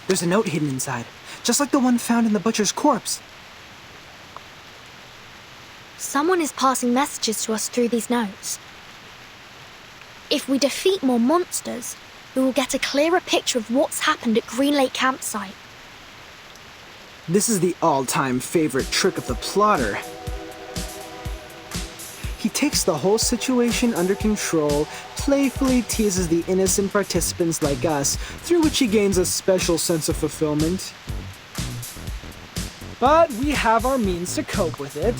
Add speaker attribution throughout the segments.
Speaker 1: There's a note hidden inside, just like the one found in the butcher's corpse.
Speaker 2: Someone is passing messages to us through these notes. If we defeat more monsters, we will get a clearer picture of what's happened at Greenlake campsite.
Speaker 1: This is the all-time favorite trick of the plotter. He takes the whole situation under control, playfully teases the innocent participants like us, through which he gains a special sense of fulfillment. But we have our means to cope with it.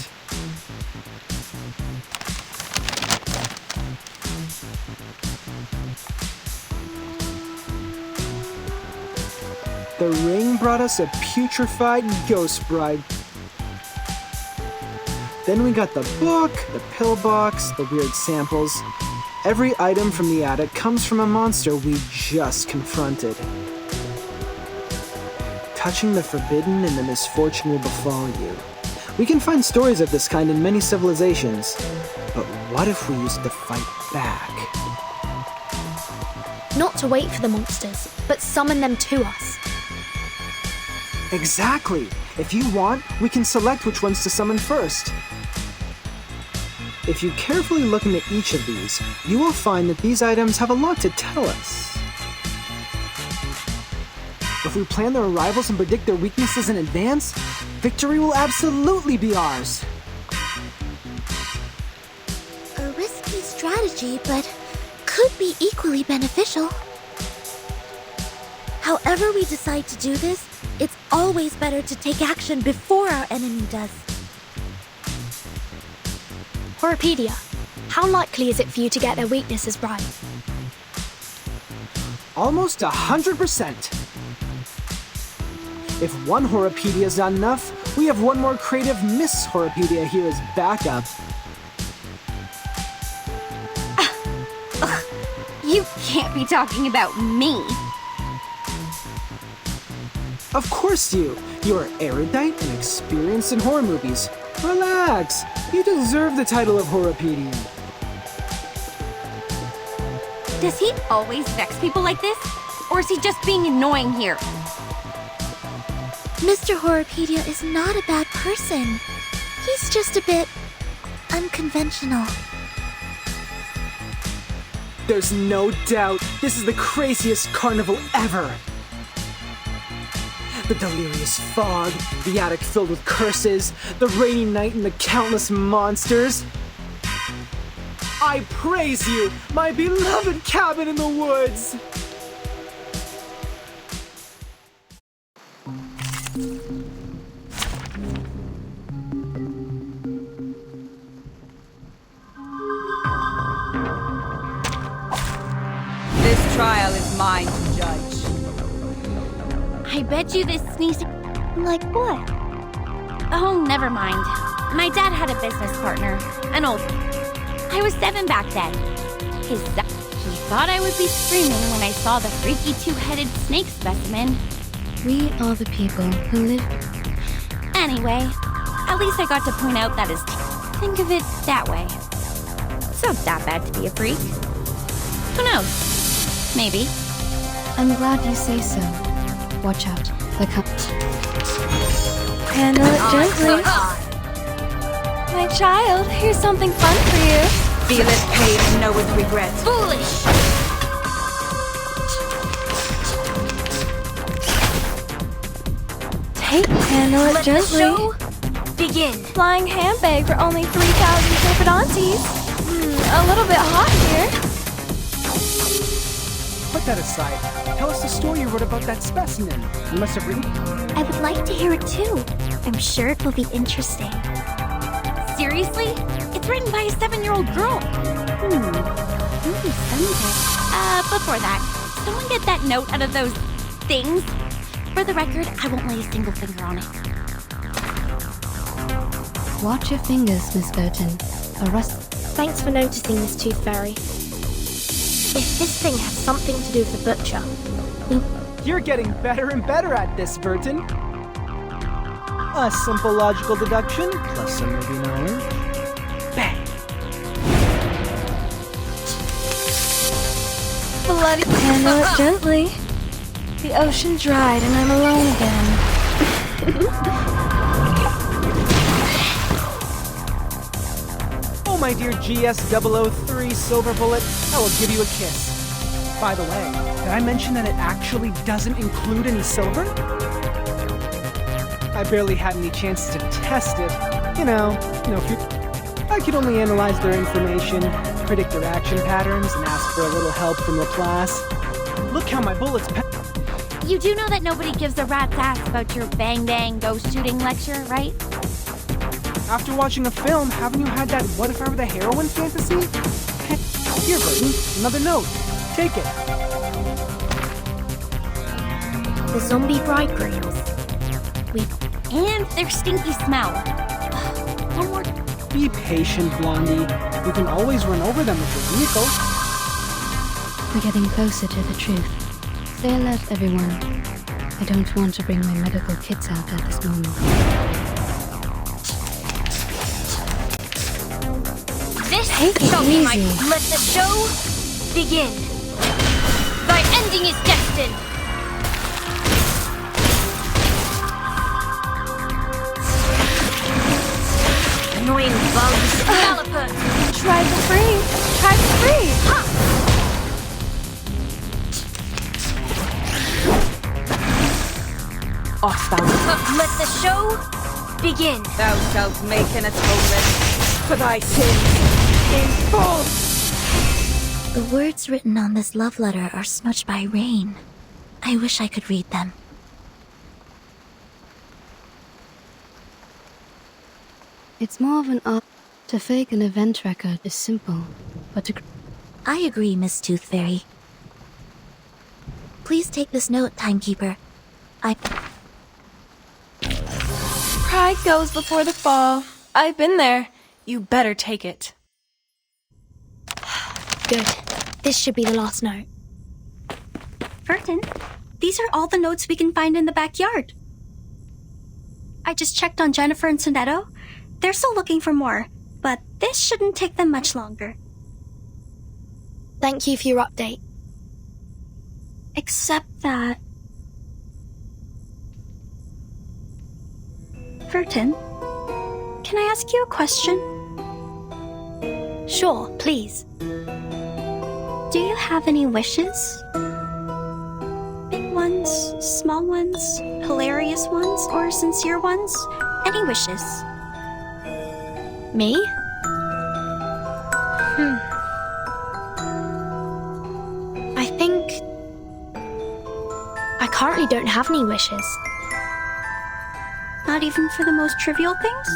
Speaker 1: The ring brought us a putrefied ghost bride. Then we got the book, the pillbox, the weird samples. Every item from the attic comes from a monster we just confronted. Touching the forbidden and the misfortune will befall you. We can find stories of this kind in many civilizations. But what if we used to fight back?
Speaker 2: Not to wait for the monsters, but summon them to us.
Speaker 1: Exactly! If you want, we can select which ones to summon first. If you carefully look into each of these, you will find that these items have a lot to tell us. If we plan their arrivals and predict their weaknesses in advance, victory will absolutely be ours.
Speaker 3: A risky strategy, but could be equally beneficial. However we decide to do this, it's always better to take action before our enemy does.
Speaker 2: Horopedia, how likely is it for you to get their weaknesses right?
Speaker 1: Almost 100%. If one Horopedia is not enough, we have one more creative Miss Horopedia here as backup.
Speaker 4: You can't be talking about me.
Speaker 1: Of course you! You are erudite and experienced in horror movies. Relax! You deserve the title of Horopedia.
Speaker 4: Does he always vex people like this? Or is he just being annoying here?
Speaker 3: Mr. Horopedia is not a bad person. He's just a bit unconventional.
Speaker 1: There's no doubt this is the craziest carnival ever! The delirious fog, the attic filled with curses, the rainy night and the countless monsters. I praise you, my beloved cabin in the woods!
Speaker 5: This trial is mine to judge.
Speaker 4: I bet you this sneeze...
Speaker 3: Like what?
Speaker 4: Oh, never mind. My dad had a business partner, an old... I was 7 back then. He thought I would be screaming when I saw the freaky two-headed snake specimen.
Speaker 6: We are the people who live...
Speaker 4: Anyway, at least I got to point out that his... Think of it that way. It's not that bad to be a freak. Who knows? Maybe.
Speaker 6: I'm glad you say so. Watch out. The handle it gently. My child, here's something fun for you.
Speaker 5: Feel its pain and know its regret.
Speaker 4: Foolish!
Speaker 6: Handle it gently.
Speaker 4: Show begin.
Speaker 6: Flying handbag for only 3,000 turbidantes. A little bit hot here.
Speaker 1: Put that aside. Tell us the story you wrote about that specimen. You must have written...
Speaker 3: I would like to hear it too. I'm sure it will be interesting.
Speaker 4: Seriously? It's written by a 7-year-old girl. Really scented. Before that, someone get that note out of those things. For the record, I won't lay a single finger on it.
Speaker 6: Watch your fingers, Miss Burton. A rust...
Speaker 2: Thanks for noticing this, Tooth Fairy. If this thing has something to do with the butcher,
Speaker 1: You're getting better and better at this, Burton. A simple logical deduction, plus some movie knowledge. Bang!
Speaker 6: Bloody... Handle it gently. The ocean dried and I'm alone again.
Speaker 1: Oh, my dear GS003 Silver Bullet, I will give you a kiss. By the way, did I mention that it actually doesn't include any silver? I barely had any chances to test it. I could only analyze their information, predict their action patterns, and ask for a little help from Laplace. Look how my bullets
Speaker 4: You do know that nobody gives a rat's ass about your bang-bang ghost shooting lecture, right?
Speaker 1: After watching a film, haven't you had that what if I were the heroine fantasy? Here, Burton, another note. Take it.
Speaker 2: The zombie bridegrooms.
Speaker 4: And their stinky smell. One more.
Speaker 1: Be patient, Blondie. You can always run over them with your vehicle.
Speaker 7: We're getting closer to the truth. Say alert, everyone. I don't want to bring my medical kits out at this moment.
Speaker 4: This shall be my... Let the show begin. Thy ending is destined. Annoying bugs. Gallopers.
Speaker 6: Try for free. Try for free.
Speaker 4: Ha!
Speaker 1: Off, Fallon.
Speaker 4: Let the show begin.
Speaker 5: Thou shalt make an atonement for thy sins in full.
Speaker 3: The words written on this love letter are smudged by rain. I wish I could read them.
Speaker 7: It's more of an art. To fake an event record is simple, but to...
Speaker 3: I agree, Miss Tooth Fairy. Please take this note, Timekeeper.
Speaker 6: Pride goes before the fall. I've been there. You better take it.
Speaker 2: Good. This should be the last note.
Speaker 8: Burton, these are all the notes we can find in the backyard. I just checked on Jennifer and Sonetto. They're still looking for more, but this shouldn't take them much longer.
Speaker 2: Thank you for your update.
Speaker 8: Except that... Burton, can I ask you a question?
Speaker 2: Sure, please.
Speaker 8: Do you have any wishes? Big ones, small ones, hilarious ones, or sincere ones? Any wishes?
Speaker 2: Me? I think... I currently don't have any wishes.
Speaker 8: Not even for the most trivial things?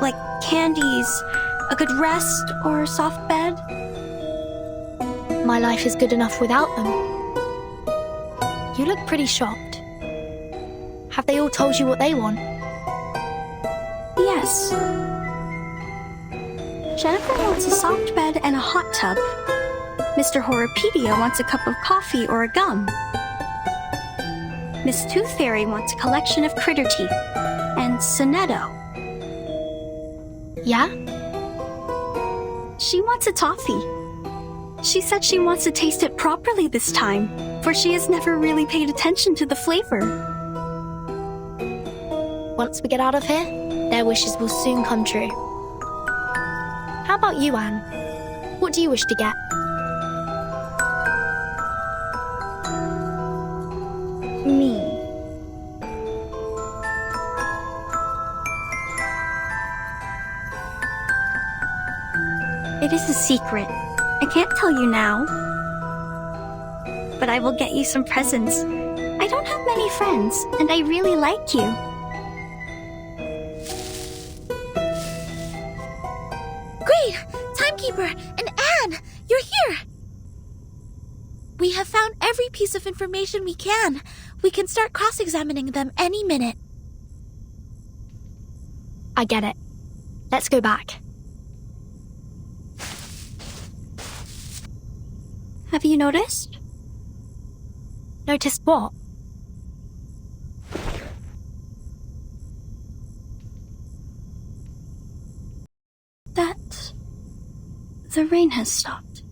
Speaker 8: Like candies, a good rest, or a soft bed?
Speaker 2: My life is good enough without them. You look pretty shocked. Have they all told you what they want?
Speaker 8: Yes. Jennifer wants a soft bed and a hot tub. Mr. Horripedia wants a cup of coffee or a gum. Miss Tooth Fairy wants a collection of critter teeth. And Sonetto.
Speaker 2: Yeah?
Speaker 8: She wants a toffee. She said she wants to taste it properly this time, for she has never really paid attention to the flavor.
Speaker 2: Once we get out of here, their wishes will soon come true. How about you, Anne? What do you wish to get?
Speaker 8: Me. It is a secret. I can't tell you now. But I will get you some presents. I don't have many friends, and I really like you.
Speaker 3: Great! Timekeeper and Anne! You're here! We have found every piece of information we can. We can start cross-examining them any minute.
Speaker 2: I get it. Let's go back.
Speaker 8: Have you noticed?
Speaker 2: Noticed what?
Speaker 8: That the rain has stopped.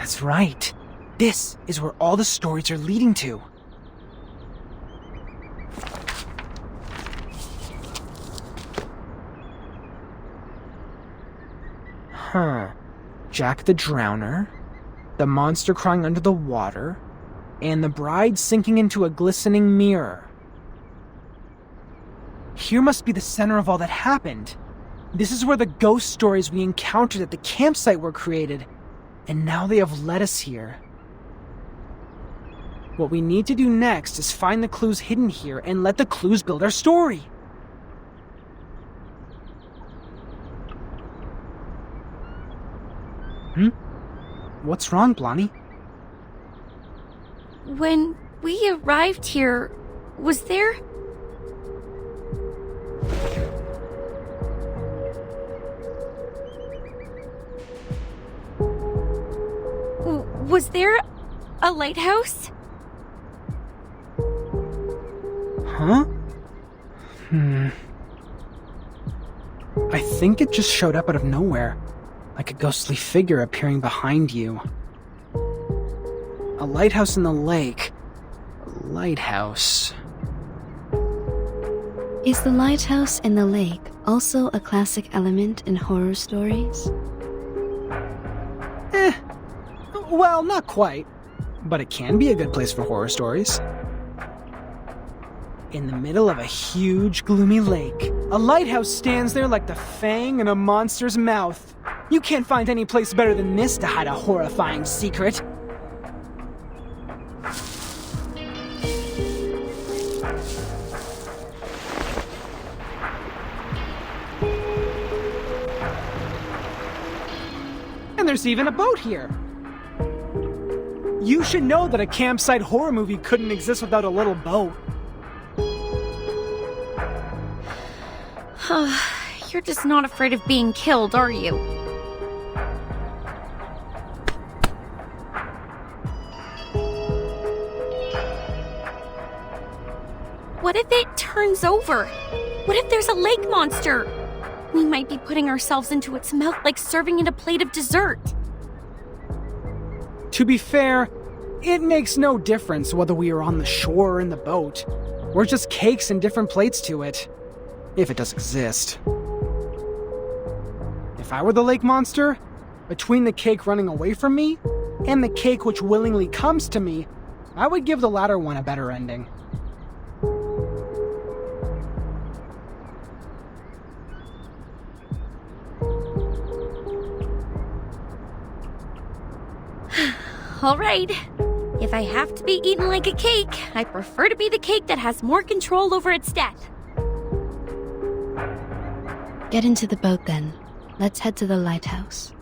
Speaker 1: That's right. This is where all the stories are leading to. Huh. Jack the Drowner, the monster crying under the water, and the bride sinking into a glistening mirror. Here must be the center of all that happened. This is where the ghost stories we encountered at the campsite were created, and now they have led us here. What we need to do next is find the clues hidden here and let the clues build our story. What's wrong, Blondie?
Speaker 4: When we arrived here, was there... Was there a lighthouse?
Speaker 1: Huh? I think it just showed up out of nowhere, like a ghostly figure appearing behind you. A lighthouse in the lake. A lighthouse.
Speaker 7: Is the lighthouse in the lake also a classic element in horror stories?
Speaker 1: Well, not quite. But it can be a good place for horror stories. In the middle of a huge, gloomy lake, a lighthouse stands there like the fang in a monster's mouth. You can't find any place better than this to hide a horrifying secret. And there's even a boat here. You should know that a campsite horror movie couldn't exist without a little boat.
Speaker 4: You're just not afraid of being killed, are you? What if it turns over? What if there's a lake monster? We might be putting ourselves into its mouth like serving it a plate of dessert.
Speaker 1: To be fair, it makes no difference whether we are on the shore or in the boat. We're just cakes and different plates to it. If it does exist. If I were the lake monster, between the cake running away from me and the cake which willingly comes to me, I would give the latter one a better ending.
Speaker 4: All right. If I have to be eaten like a cake, I prefer to be the cake that has more control over its death.
Speaker 7: Get into the boat then. Let's head to the lighthouse.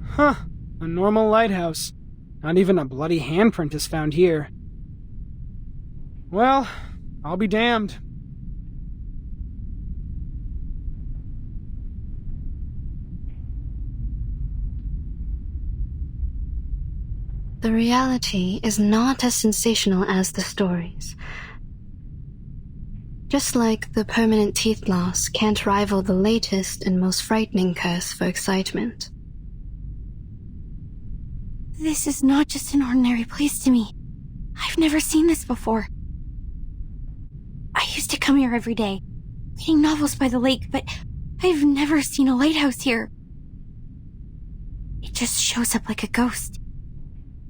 Speaker 1: Huh. A normal lighthouse. Not even a bloody handprint is found here. Well, I'll be damned.
Speaker 7: The reality is not as sensational as the stories. Just like the permanent teeth loss can't rival the latest and most frightening curse for excitement.
Speaker 4: This is not just an ordinary place to me. I've never seen this before. I used to come here every day, reading novels by the lake, but I've never seen a lighthouse here. It just shows up like a ghost,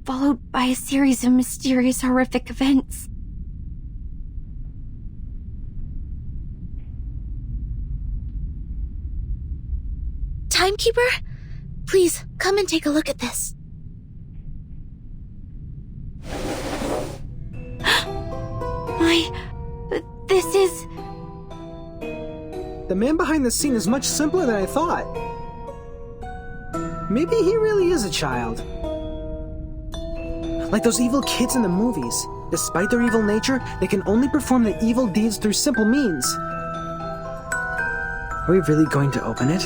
Speaker 4: followed by a series of mysterious, horrific events.
Speaker 3: Timekeeper, please come and take a look at this.
Speaker 4: This is...
Speaker 1: The man behind the scene is much simpler than I thought. Maybe he really is a child. Like those evil kids in the movies. Despite their evil nature, they can only perform the evil deeds through simple means. Are we really going to open it?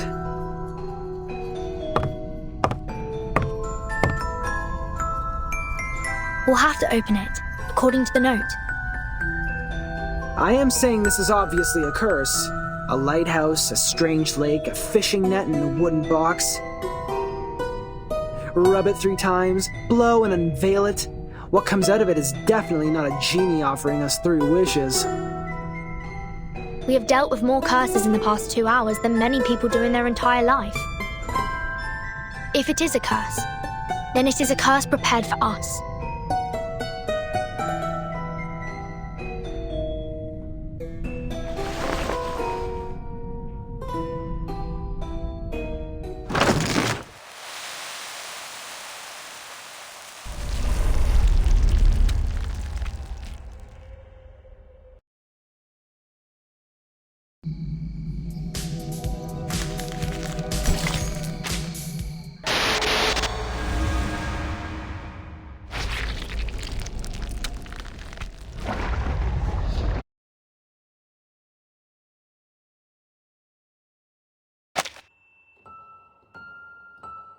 Speaker 2: We'll have to open it. according to the note.
Speaker 1: I am saying this is obviously a curse. A lighthouse, a strange lake, a fishing net, and a wooden box. Rub it 3 times, blow and unveil it. What comes out of it is definitely not a genie offering us 3 wishes.
Speaker 2: We have dealt with more curses in the past 2 hours than many people do in their entire life. If it is a curse, then it is a curse prepared for us.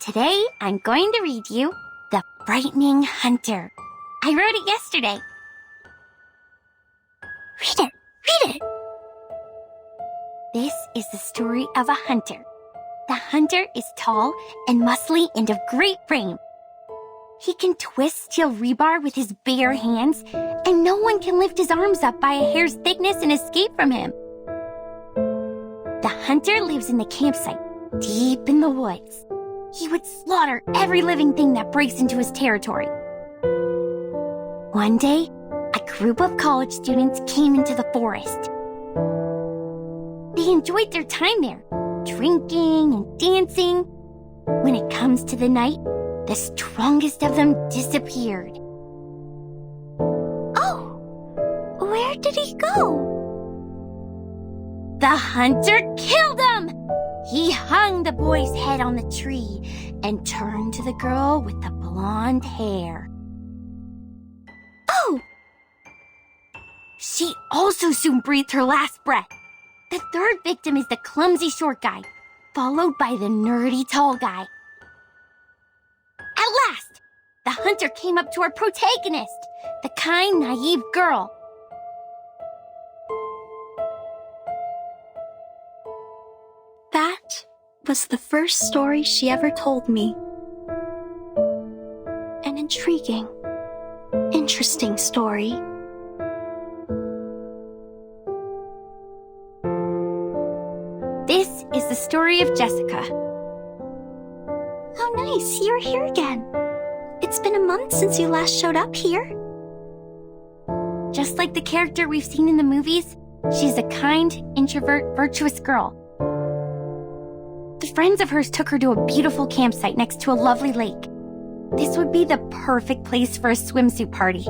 Speaker 4: Today, I'm going to read you The Frightening Hunter. I wrote it yesterday. Read it! Read it! This is the story of a hunter. The hunter is tall and muscly and of great frame. He can twist steel rebar with his bare hands, and no one can lift his arms up by a hair's thickness and escape from him. The hunter lives in the campsite, deep in the woods. He would slaughter every living thing that breaks into his territory. One day, a group of college students came into the forest. They enjoyed their time there, drinking and dancing. When it comes to the night, the strongest of them disappeared.
Speaker 3: Oh, where did he go?
Speaker 4: The hunter killed him! He hung the boy's head on the tree and turned to the girl with the blonde hair.
Speaker 3: Oh!
Speaker 4: She also soon breathed her last breath. The third victim is the clumsy short guy, followed by the nerdy tall guy. At last, the hunter came up to our protagonist, the kind, naive girl.
Speaker 8: That was the first story she ever told me. An intriguing, interesting story.
Speaker 4: This is the story of Jessica.
Speaker 8: How nice, you're here again. It's been a month since you last showed up here.
Speaker 4: Just like the character we've seen in the movies, she's a kind, introvert, virtuous girl. Friends of hers took her to a beautiful campsite next to a lovely lake. This would be the perfect place for a swimsuit party.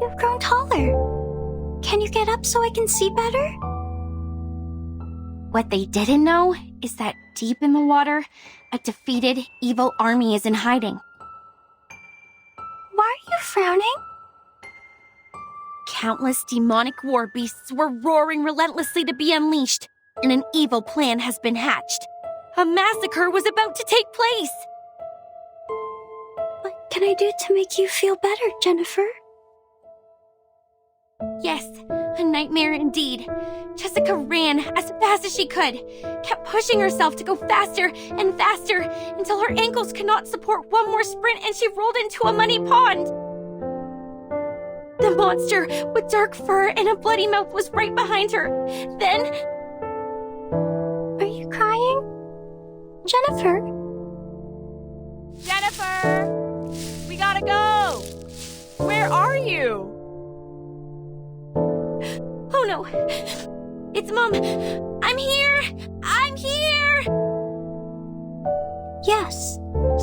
Speaker 8: You've grown taller. Can you get up so I can see better?
Speaker 4: What they didn't know is that deep in the water, a defeated, evil army is in hiding.
Speaker 8: Why are you frowning?
Speaker 4: Countless demonic war beasts were roaring relentlessly to be unleashed, and an evil plan has been hatched. A massacre was about to take place.
Speaker 8: What can I do to make you feel better, Jennifer?
Speaker 4: Yes, a nightmare indeed. Jessica ran as fast as she could, kept pushing herself to go faster and faster until her ankles could not support one more sprint and she rolled into a muddy pond. The monster with dark fur and a bloody mouth was right behind her. Then...
Speaker 8: Are you crying? Jennifer?
Speaker 5: Jennifer! We gotta go! Where are you?
Speaker 4: Oh no! It's Mom! I'm here! I'm here!
Speaker 8: Yes,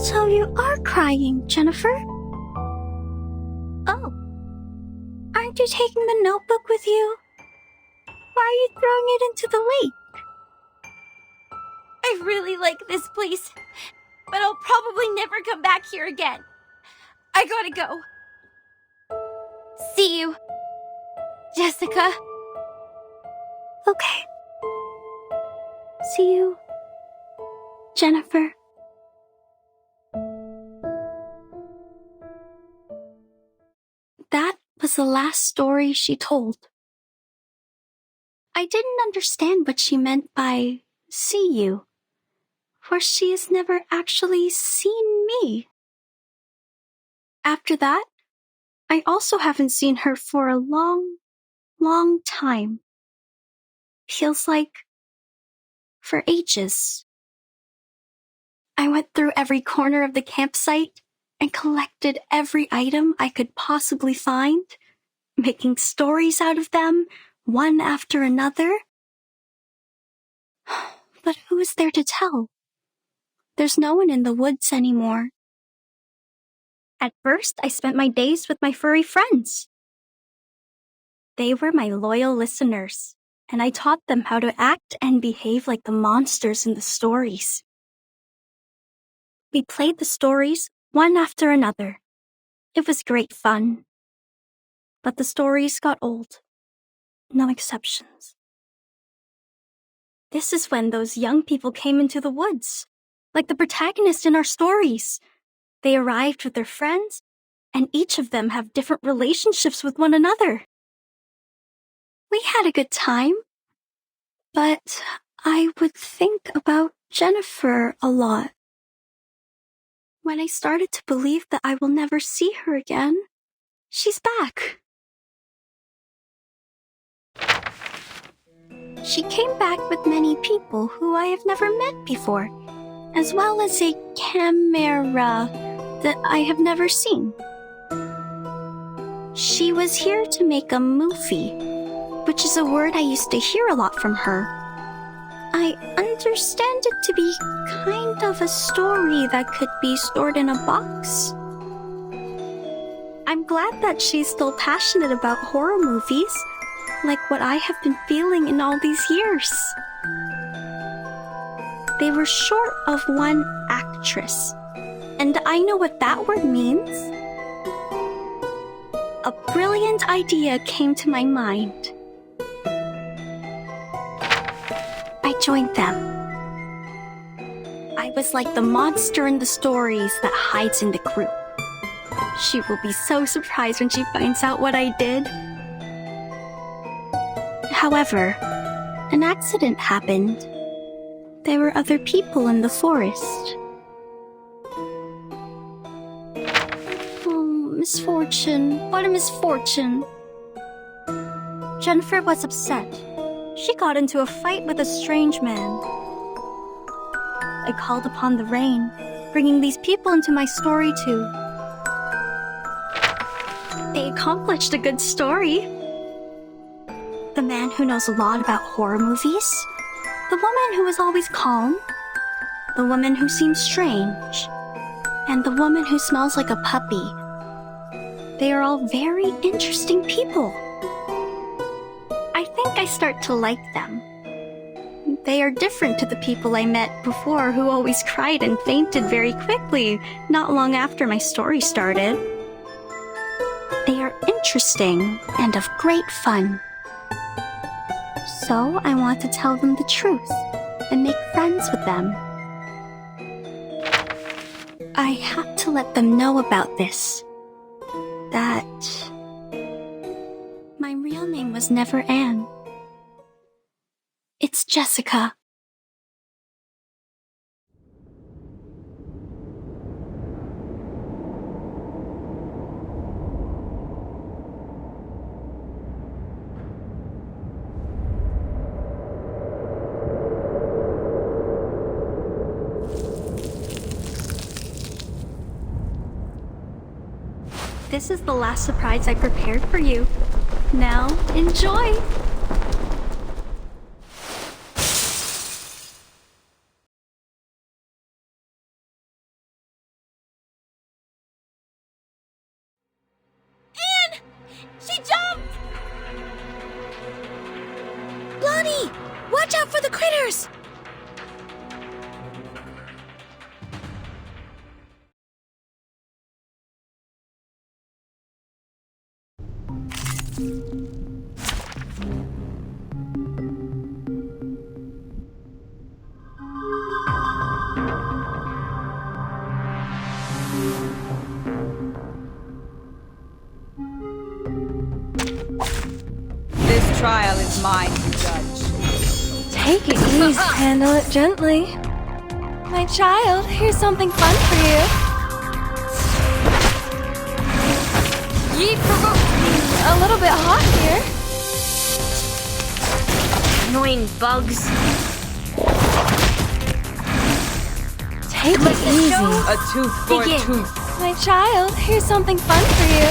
Speaker 8: so you are crying, Jennifer. Oh. Aren't you taking the notebook with you? Why are you throwing it into the lake?
Speaker 4: I really like this place, but I'll probably never come back here again. I gotta go. See you, Jessica.
Speaker 8: Okay. See you, Jennifer. was the last story she told. I didn't understand what she meant by see you, for she has never actually seen me. After that, I also haven't seen her for a long, long time. Feels like for ages. I went through every corner of the campsite and collected every item I could possibly find, making stories out of them, one after another. But who is there to tell? There's no one in the woods anymore. At first, I spent my days with my furry friends. They were my loyal listeners, and I taught them how to act and behave like the monsters in the stories. We played the stories one after another. It was great fun. But the stories got old. No exceptions. This is when those young people came into the woods, like the protagonist in our stories. They arrived with their friends, and each of them have different relationships with one another. We had a good time, but I would think about Jennifer a lot. When I started to believe that I will never see her again, she's back. She came back with many people who I have never met before, as well as a camera that I have never seen. She was here to make a movie, which is a word I used to hear a lot from her. I understand it to be kind of a story that could be stored in a box. I'm glad that she's still passionate about horror movies, like what I have been feeling in all these years. They were short of one actress, and I know what that word means. A brilliant idea came to my mind. I joined them. I was like the monster in the stories that hides in the group. She will be so surprised when she finds out what I did. However, an accident happened. There were other people in the forest. Oh, misfortune. What a misfortune. Jennifer was upset. She got into a fight with a strange man. I called upon the rain, bringing these people into my story too. They accomplished a good story. The man who knows a lot about horror movies, the woman who is always calm, the woman who seems strange, and the woman who smells like a puppy. They are all very interesting people. I think I start to like them. They are different to the people I met before who always cried and fainted very quickly, not long after my story started. They are interesting and of great fun. So I want to tell them the truth and make friends with them. I have to let them know about this. That my real name was never Anne. It's Jessica. This is the last surprise I prepared for you. Now, enjoy!
Speaker 3: She jumped! Blondie, watch out for the critters!
Speaker 5: trial is mine to judge.
Speaker 6: Take it easy. Handle it gently. My child, here's something fun for you.
Speaker 4: Ye provoked me.
Speaker 6: A little bit hot here.
Speaker 2: Annoying bugs.
Speaker 6: Take it easy.
Speaker 5: A tooth for
Speaker 2: Begin.
Speaker 5: a tooth.
Speaker 6: My child, here's something fun for you.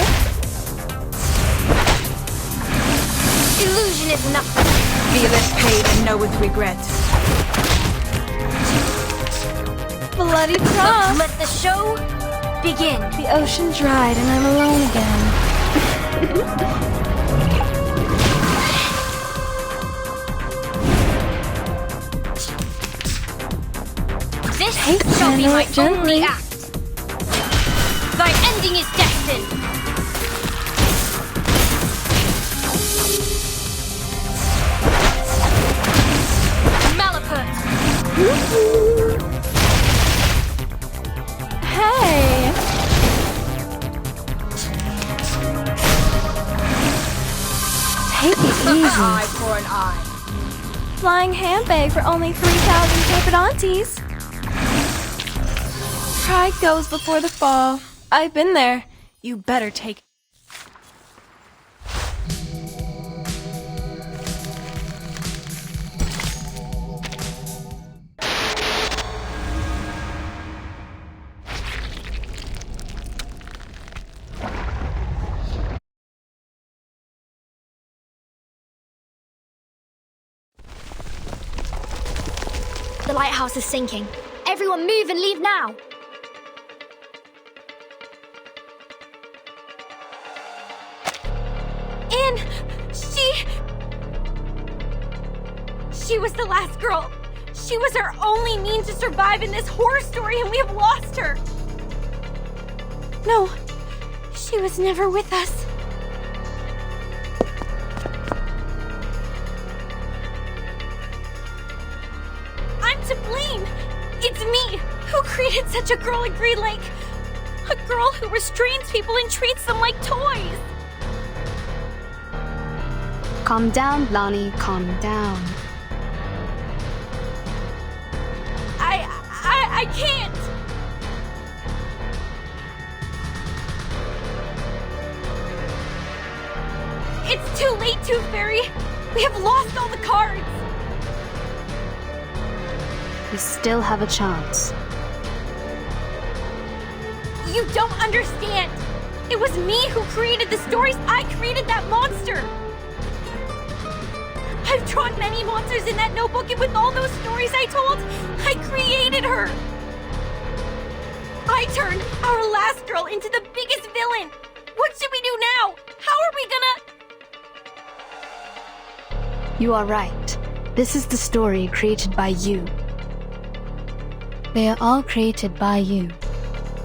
Speaker 2: Illusion is nothing.
Speaker 5: Feeleth pain and knoweth regret.
Speaker 6: Bloody cross.
Speaker 2: Let the show begin.
Speaker 6: The ocean dried and I'm alone again.
Speaker 2: This
Speaker 6: Take
Speaker 2: shall be
Speaker 6: handle
Speaker 2: my
Speaker 6: it gently.
Speaker 2: only act. Thy ending is destined. Malapert.
Speaker 6: Hey. Take it
Speaker 5: Eye
Speaker 6: easy.
Speaker 5: for an eye.
Speaker 6: Flying handbag for only 3,000 Pepperdontes. Pride goes before the fall. I've been there. You better take.
Speaker 2: The lighthouse is sinking. Everyone move and leave now.
Speaker 4: Anne, she was the last girl. She was our only means to survive in this horror story, and we have lost her. No, she was never with us. I'm to blame. It's me who created such a girl in Greenlake. A girl who restrains people and treats them like toys.
Speaker 7: Calm down, Lonnie, calm down.
Speaker 4: I can't. It's too late, Tooth Fairy. We have lost all the cards.
Speaker 7: We still have a chance.
Speaker 4: You don't understand. It was me who created the stories. I created that monster. I've drawn many monsters in that notebook, and with all those stories I told, I created her. I turned our last girl into the biggest villain. What should we do now? How are we gonna...
Speaker 7: You are right. This is the story created by you. They are all created by you.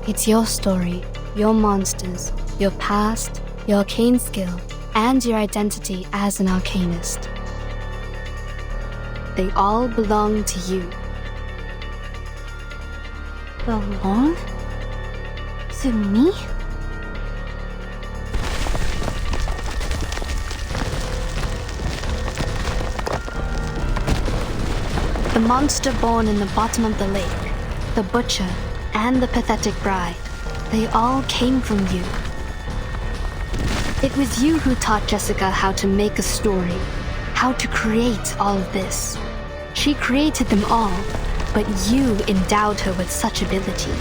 Speaker 7: It's your story, your monsters, your past, your arcane skill, and your identity as an arcanist. They all belong to you.
Speaker 6: Belong? To me?
Speaker 7: The monster born in the bottom of the lake, the butcher, and the pathetic bride, they all came from you. It was you who taught Jessica how to make a story, how to create all of this. She created them all, but you endowed her with such ability.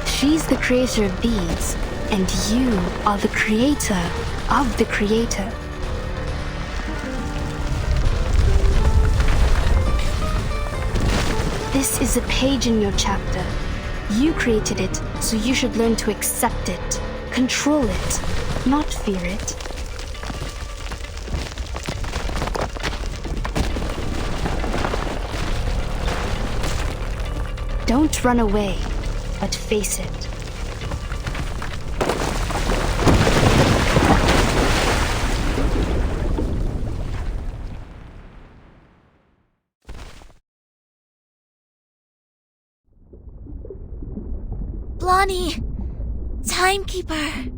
Speaker 7: She's the creator of these, and you are the creator of the creator. This is a page in your chapter. You created it, so you should learn to accept it, control it, not fear it. Don't run away, but face it.
Speaker 3: Blondie! Timekeeper!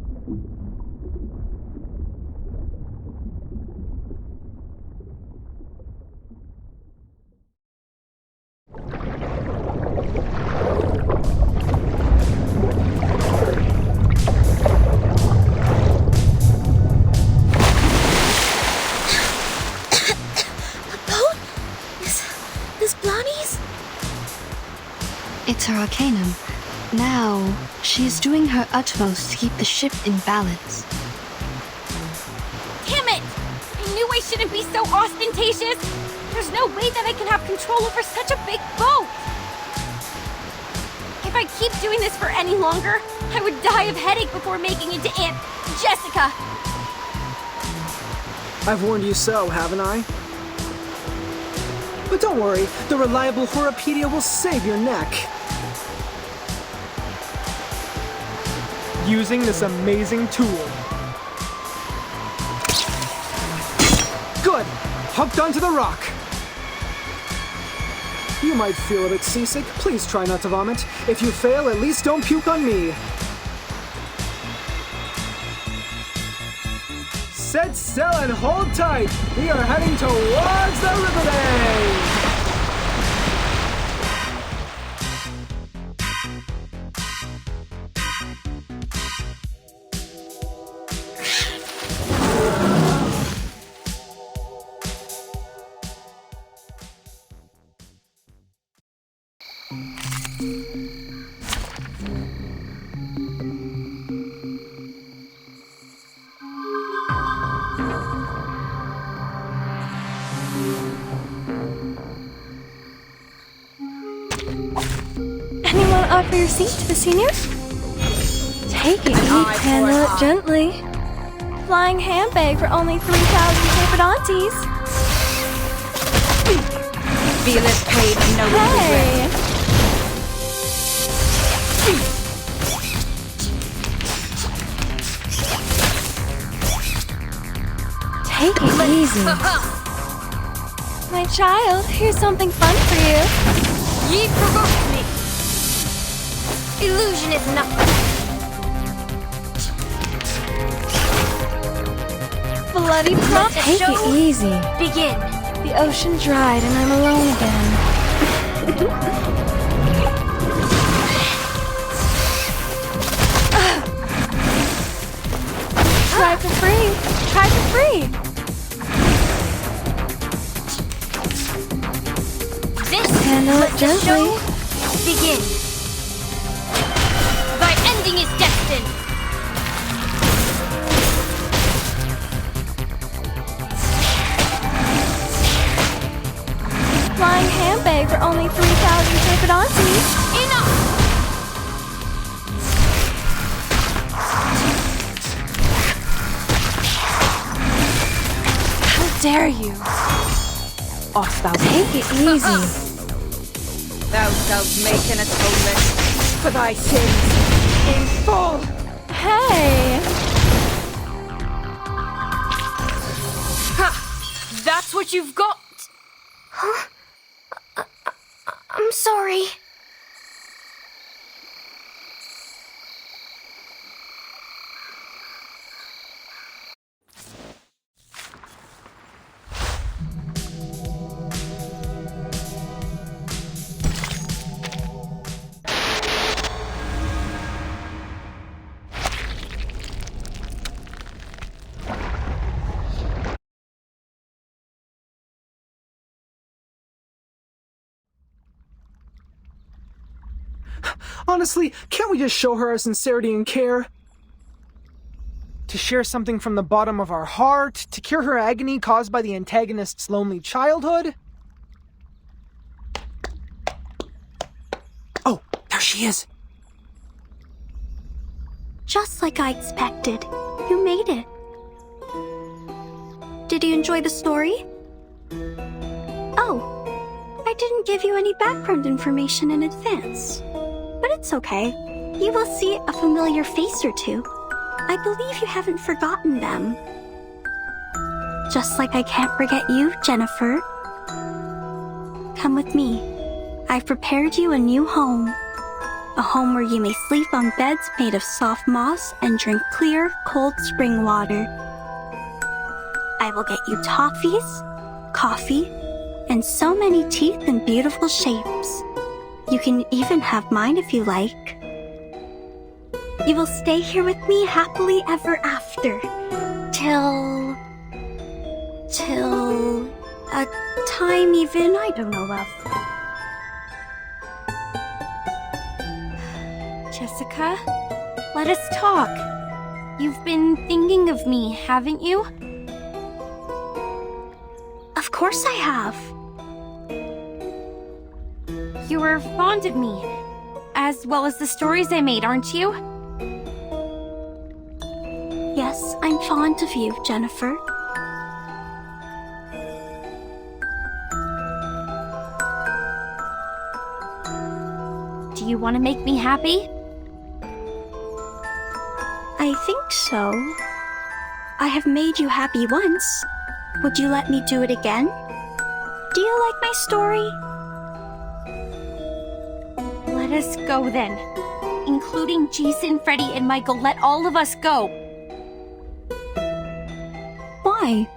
Speaker 7: arcanum. Now, she is doing her utmost to keep the ship in balance.
Speaker 4: Damn it! I knew I shouldn't be so ostentatious! There's no way that I can have control over such a big boat! If I keep doing this for any longer, I would die of headache before making it to Aunt Jessica!
Speaker 1: I've warned you so, haven't I? But don't worry, the reliable Horopedia will save your neck. Using this amazing tool. Good! Hooked onto the rock. You might feel a bit seasick. Please try not to vomit. If you fail, at least don't puke on me. Set sail and hold tight! We are heading towards the river bay!
Speaker 6: Anyone offer your seat to the seniors? Take it easy, handle it gently. Flying handbag for only 3,000 papadontes.
Speaker 5: Feel this pain and know
Speaker 6: Hey! Take it easy. My child, here's something fun for you.
Speaker 2: Ye provoked me! Illusion is nothing.
Speaker 6: Bloody prompt. Take it easy.
Speaker 2: Begin.
Speaker 6: The ocean dried and I'm alone again. Try for free. Try for free.
Speaker 2: This
Speaker 6: Handle it gently.
Speaker 2: show begin. Thy ending is destined.
Speaker 6: Flying handbag for only 3,000 papadontes.
Speaker 2: Enough!
Speaker 6: How dare you?
Speaker 5: Off thou
Speaker 6: Take it easy.
Speaker 5: Thou shalt make an atonement for thy sins in full.
Speaker 6: Hey!
Speaker 2: Ha! That's what you've got! Huh? I'm sorry.
Speaker 1: Honestly, can't we just show her our sincerity and care? To share something from the bottom of our heart? To cure her agony caused by the antagonist's lonely childhood? Oh, there she is!
Speaker 8: Just like I expected. You made it. Did you enjoy the story? Oh, I didn't give you any background information in advance. But it's okay. You will see a familiar face or two. I believe you haven't forgotten them. Just like I can't forget you, Jennifer. Come with me. I've prepared you a new home. A home where you may sleep on beds made of soft moss and drink clear, cold spring water. I will get you toffees, coffee, and so many teeth in beautiful shapes. You can even have mine if you like. You will stay here with me happily ever after. Till a time even I don't know of.
Speaker 4: Jessica, let us talk. You've been thinking of me, haven't you?
Speaker 8: Of course I have.
Speaker 4: You are fond of me, as well as the stories I made, aren't you?
Speaker 8: Yes, I'm fond of you, Jennifer.
Speaker 4: Do you want to make me happy?
Speaker 8: I think so. I have made you happy once. Would you let me do it again? Do you like my story?
Speaker 4: Let us go then. Including Jason, Freddy, and Michael. Let all of us go.
Speaker 8: Why?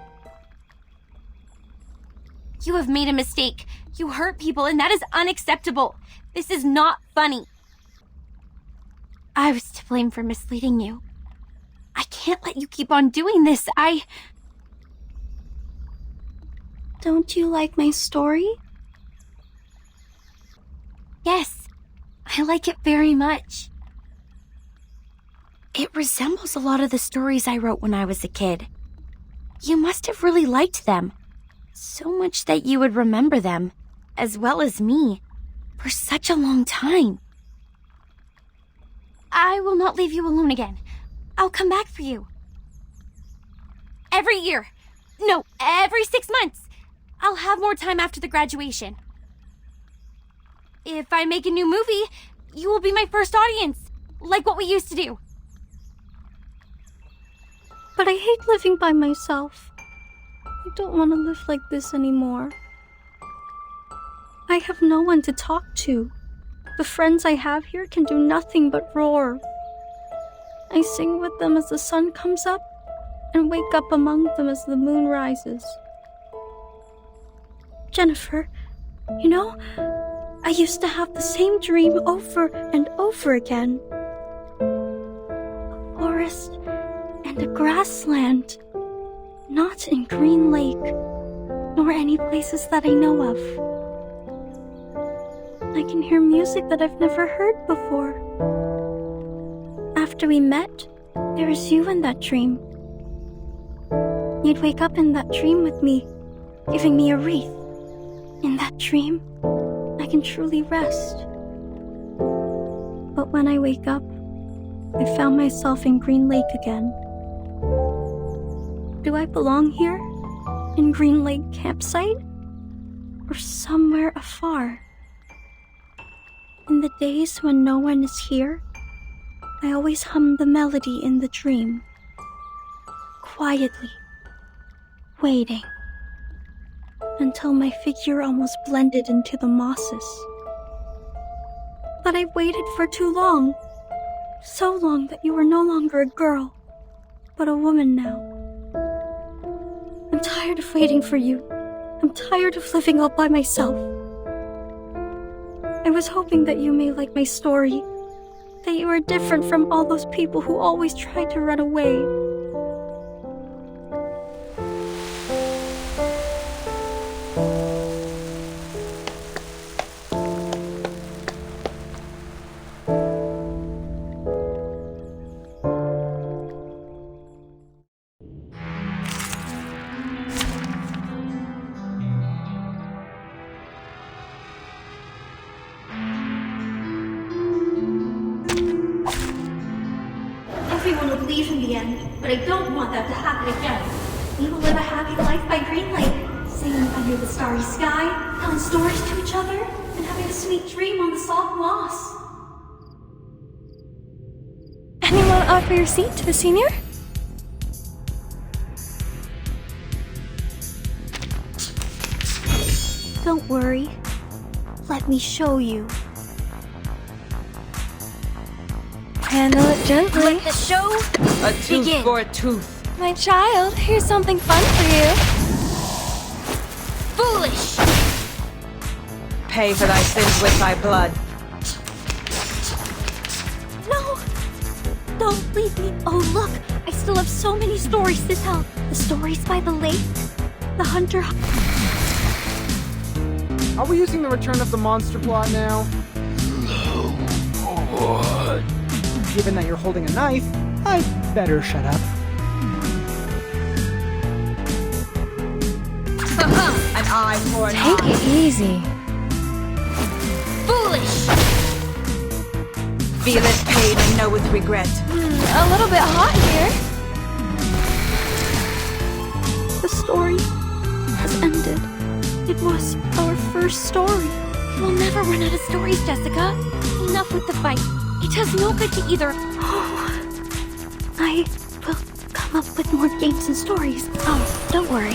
Speaker 4: You have made a mistake. You hurt people, and that is unacceptable. This is not funny. I was to blame for misleading you. I can't let you keep on doing this.
Speaker 8: Don't you like my story?
Speaker 4: Yes, I like it very much. It resembles a lot of the stories I wrote when I was a kid. You must have really liked them. So much that you would remember them, as well as me, for such a long time. I will not leave you alone again. I'll come back for you. Every year. No, every 6 months. I'll have more time after the graduation. If I make a new movie, you will be my first audience, like what we used to do.
Speaker 8: But I hate living by myself. I don't want to live like this anymore. I have no one to talk to. The friends I have here can do nothing but roar. I sing with them as the sun comes up and wake up among them as the moon rises. Jennifer, you know, I used to have the same dream over and over again. A forest and a grassland, not in Greenlake, nor any places that I know of. I can hear music that I've never heard before. After we met, there was you in that dream. You'd wake up in that dream with me, giving me a wreath. In that dream, I can truly rest. But when I wake up, I found myself in Greenlake again. Do I belong here? In Greenlake campsite? Or somewhere afar? In the days when no one is here, I always hum the melody in the dream. Quietly, waiting, until my figure almost blended into the mosses. But I've waited for too long. So long that you are no longer a girl, but a woman now. I'm tired of waiting for you. I'm tired of living all by myself. I was hoping that you may like my story, that you are different from all those people who always try to run away. Everyone would leave in the end, but I don't want that to happen again. We will live a happy life by Greenlake, singing under the starry sky, telling stories to each other, and having a sweet dream on the soft moss.
Speaker 6: Anyone offer your seat to the senior?
Speaker 8: Don't worry. Let me show you.
Speaker 6: Handle it gently.
Speaker 4: Let the show
Speaker 5: A tooth
Speaker 4: begin.
Speaker 5: for a tooth.
Speaker 6: My child, here's something fun for you.
Speaker 4: Foolish!
Speaker 5: Pay for thy sins with thy blood.
Speaker 8: No! Don't leave me. Oh, look! I still have so many stories to tell. The stories by the lake, the hunter.
Speaker 1: Are we using the Return of the Monster plot now?
Speaker 9: What?
Speaker 1: given that you're holding a knife, I'd better shut up.
Speaker 5: An eye for an
Speaker 6: Take
Speaker 5: eye.
Speaker 6: it easy.
Speaker 4: Foolish!
Speaker 5: Feel its pain and know its regret.
Speaker 6: A little bit hot here.
Speaker 8: The story has ended. It was our first story.
Speaker 4: We'll never run out of stories, Jessica. Enough with the fight. It does no good to either.
Speaker 8: I will come up with more games and stories. Oh, don't worry.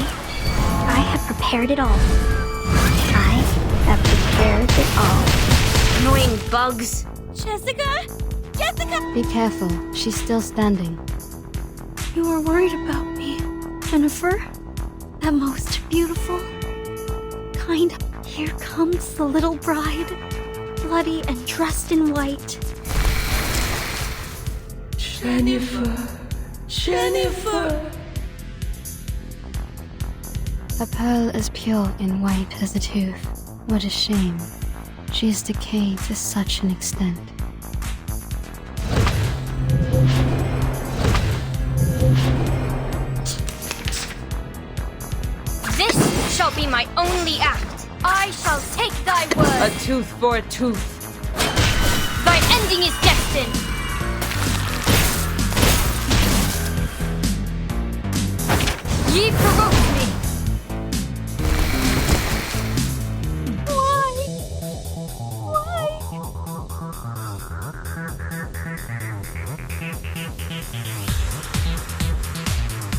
Speaker 8: I have prepared it all. I have prepared it all.
Speaker 4: Annoying bugs. Jessica? Jessica!
Speaker 7: Be careful, she's still standing.
Speaker 8: You are worried about me, Jennifer? That most beautiful, kind. Here comes the little bride, bloody and dressed in white.
Speaker 5: Jennifer. Jennifer.
Speaker 7: A pearl as pure and white as a tooth. What a shame. She has decayed to such an extent.
Speaker 4: This shall be my only act. I shall take thy
Speaker 5: A
Speaker 4: word.
Speaker 5: tooth for a tooth.
Speaker 4: Thy ending is destined. Ye provoked me.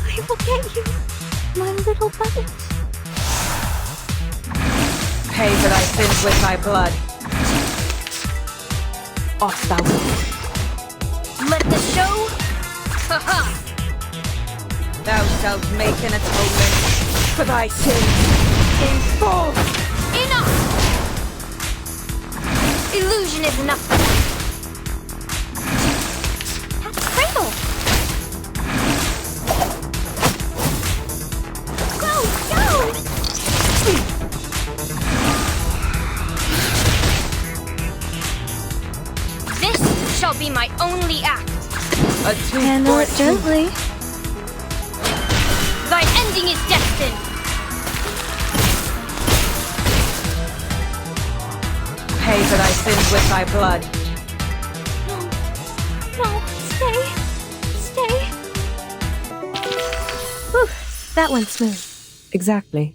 Speaker 8: I will get you, my little buddy.
Speaker 5: Pay for thy sins with thy blood.
Speaker 1: Off thou wilt.
Speaker 4: Let the show. Ha-ha.
Speaker 5: Thou shalt make an atonement for thy sins in full.
Speaker 4: Enough. Illusion is nothing. That's Cradle. Go, go. This shall be my only act.
Speaker 5: A tooth
Speaker 6: Handle
Speaker 5: for a
Speaker 6: it
Speaker 5: tooth.
Speaker 6: gently.
Speaker 4: Thy ending is destined.
Speaker 5: Pay for thy sins with thy blood.
Speaker 8: No, stay. Stay.
Speaker 6: Whew, that went smooth.
Speaker 1: Exactly.